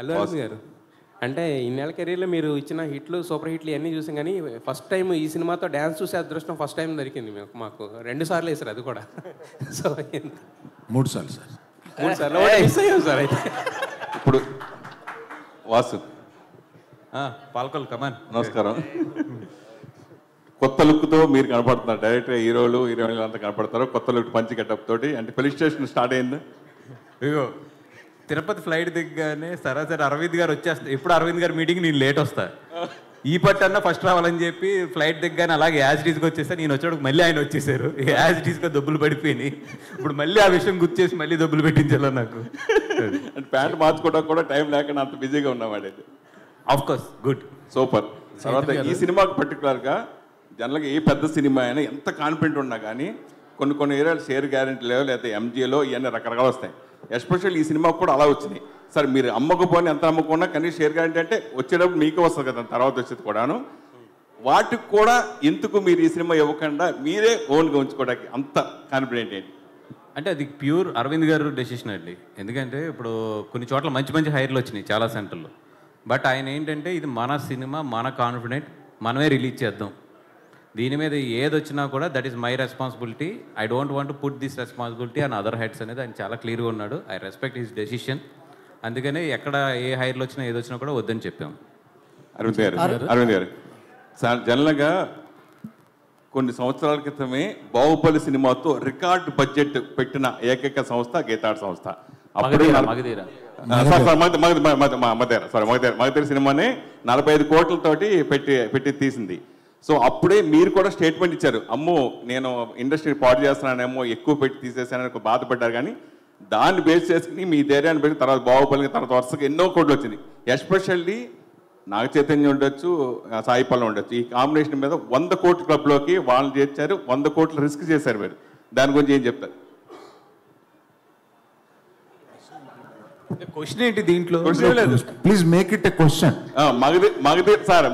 అల్లు అర్జున్ గారు అంటే ఇన్నేళ్ళ కెరీర్లో మీరు ఇచ్చిన హిట్లు సూపర్ హిట్లు ఇవన్నీ చూసాం కానీ ఫస్ట్ టైం ఈ సినిమాతో డ్యాన్స్ చూసే అదృష్టం ఫస్ట్ టైం దొరికింది మాకు 2 సార్లు వేసారు అది కూడా. సో 3 సార్లు సార్. 3 సార్లు మిస్ అయ్యాం సార్. అయితే ఇప్పుడు వాసు పాల్కొల్ కమాన్ నమస్కారం. కొత్త లుక్తో మీరు కనపడుతున్నారు, డైరెక్ట్గా హీరోయిన్లు అంతా కనపడతారు కొత్త లుక్ పంచి గెటప్ తోటి. అంటే పోలీస్ స్టేషన్ స్టార్ట్ అయింది. ఇగో తిరుపతి ఫ్లైట్ దిగ్గానే సరాసరి అరవింద్ గారు వచ్చేస్తా. ఎప్పుడు అరవింద్ గారు మీటింగ్ నేను లేట్ వస్తా, ఈ పట్టన్నా ఫస్ట్ రావాలని చెప్పి ఫ్లైట్ దిగ్గానే అలాగే యాజ్ డీస్కి వచ్చేస్తా. నేను వచ్చేటప్పుడు మళ్ళీ ఆయన వచ్చేసారు, యాజ్ డీస్గా దెబ్బలు పడిపోయినాయి. ఇప్పుడు మళ్ళీ ఆ విషయం గుర్తేసి మళ్ళీ దెబ్బలు పెట్టించాలి నాకు. అంటే ప్యాంట్ మార్చుకోవడానికి కూడా టైం లేకుండా అంత బిజీగా ఉన్నావాడైతే. Of course good, super. తర్వాత ఈ సినిమాకి పర్టికులర్గా జనరల్గా ఏ పెద్ద సినిమా అయినా ఎంత కాన్ఫిడెంట్ ఉన్నా కానీ కొన్ని ఏరియాలు షేర్ గ్యారెంటీ లేవు, లేకపోతే ఎంజీలో ఇవన్నీ రకరకాలు వస్తాయి. ఎస్పెషల్ ఈ సినిమాకు కూడా అలా వచ్చినాయి. సరే మీరు అమ్మకపోని ఎంత అమ్ముకున్నా కానీ షేర్ గ్యారెంటీ అంటే వచ్చేటప్పుడు మీకే వస్తుంది కదా, తర్వాత వచ్చేది కూడాను. వాటికి కూడా ఎందుకు మీరు ఈ సినిమా ఇవ్వకుండా మీరే ఓన్గా ఉంచుకోవడానికి అంత కాన్ఫిడెంట్ ఏంటి? అంటే అది ప్యూర్ అరవింద్ గారు డెసిషన్ అండి. ఎందుకంటే ఇప్పుడు కొన్ని చోట్ల మంచి మంచి హైర్లు వచ్చినాయి చాలా సెంటర్లో. బట్ ఆయన ఏంటంటే ఇది మన సినిమా, మన కాన్ఫిడెంట్, మనమే రిలీజ్ చేద్దాం. దీని మీద ఏది వచ్చినా కూడా that is my responsibility. I don't want to put this responsibility on other heads అనేది ఆయన చాలా క్లియర్గా ఉన్నాడు. I respect his decision. అందుకని ఎక్కడ ఏ హైర్లు వచ్చినా ఏది వచ్చినా కూడా వద్దని చెప్పాము. అరవింద్ గారు జనరల్గా కొన్ని సంవత్సరాల క్రితమే బాహుబలి సినిమాతో రికార్డ్ బడ్జెట్ పెట్టిన ఏకైక సంస్థ గీతాడ్ సంస్థ. మగధీర సినిమాని 45 కోట్లతోటి పెట్టి తీసింది. సో అప్పుడే మీరు కూడా స్టేట్మెంట్ ఇచ్చారు, అమ్మో నేను ఇండస్ట్రీ పాడు చేస్తున్నానేమో, ఎక్కువ పెట్టి తీసేసానని బాధపడ్డారు. కానీ దాన్ని బేస్ చేసుకుని మీ ధైర్యాన్ని పెట్టి తర్వాత బాహుబలి తర్వాత వరుసగా ఎన్నో కోట్లు వచ్చింది. ఎస్పెషల్లీ నాగ చైతన్యం ఉండొచ్చు, సాయి పల్లవి ఉండొచ్చు. ఈ కాంబినేషన్ మీద 100 కోట్ల క్లబ్లోకి వాళ్ళని చేర్చారు, 100 కోట్లు రిస్క్ చేశారు మీరు. దాని గురించి ఏం చెప్తారు? క్వశ్చన్ ఏంటి దీంట్లో? Please make it a question.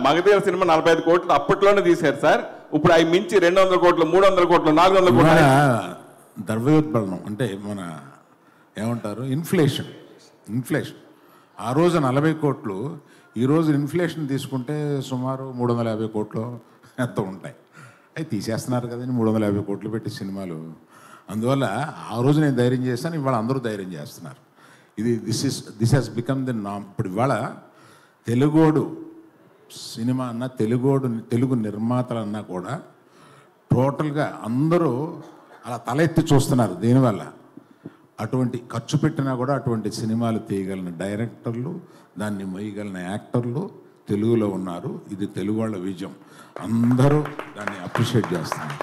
Magadheera cinema 45 కోట్లు అప్పట్లోనే తీశారు సార్. ఇప్పుడు అవి మించి 200 కోట్లు, 300 కోట్లు, 400 కోట్లు ద్రవ్యోత్పన్నం అంటే మన ఏమంటారు ఇన్ఫ్లేషన్. ఆ రోజు 40 కోట్లు, ఈరోజు ఇన్ఫ్లేషన్ తీసుకుంటే సుమారు 350 కోట్లు ఎంత ఉంటాయి. అవి తీసేస్తున్నారు కదండి 350 కోట్లు పెట్టి సినిమాలు. అందువల్ల ఆ రోజు నేను ధైర్యం చేస్తాను, ఇవాళ అందరూ ధైర్యం చేస్తున్నారు. దిస్ హ్యాస్ బికమ్ ది నామ్. ఇప్పుడు ఇవాళ తెలుగోడు సినిమా అన్నా, తెలుగు నిర్మాతలన్నా కూడా టోటల్గా అందరూ అలా తలెత్తి చూస్తున్నారు. దీనివల్ల అటువంటి ఖర్చు పెట్టినా కూడా అటువంటి సినిమాలు తీయగలిగిన డైరెక్టర్లు, దాన్ని మొయ్యగలిగిన యాక్టర్లు తెలుగులో ఉన్నారు. ఇది తెలుగు వాళ్ళ విజయం. అందరూ దాన్ని అప్రిషియేట్ చేస్తున్నారు.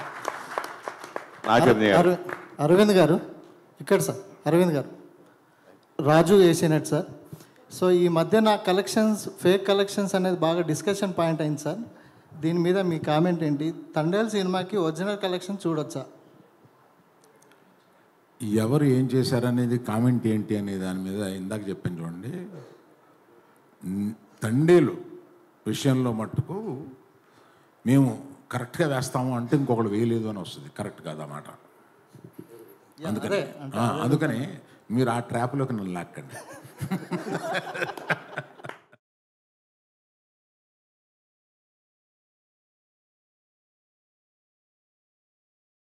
అరవింద్ గారు ఇక్కడ సార్, అరవింద్ గారు రాజు వేసినట్టు సార్. సో ఈ మధ్య నా ఫేక్ కలెక్షన్స్ అనేది బాగా డిస్కషన్ పాయింట్ అయింది సార్. దీని మీద మీ కామెంట్ ఏంటి? తండేల్ సినిమాకి ఒరిజినల్ కలెక్షన్ చూడొచ్చా? ఎవరు ఏం చేశారనేది కామెంట్ ఏంటి అనే దాని మీద ఇందాక చెప్పాను చూడండి. తండేలు విషయంలో మట్టుకు మేము కరెక్ట్గా వేస్తాము అంటే ఇంకొకటి వేయలేదు అని వస్తుంది. కరెక్ట్ కాదన్నమాట. అందుకని మీరు ఆ ట్రాప్లోకి నన్ను లాక్కండి.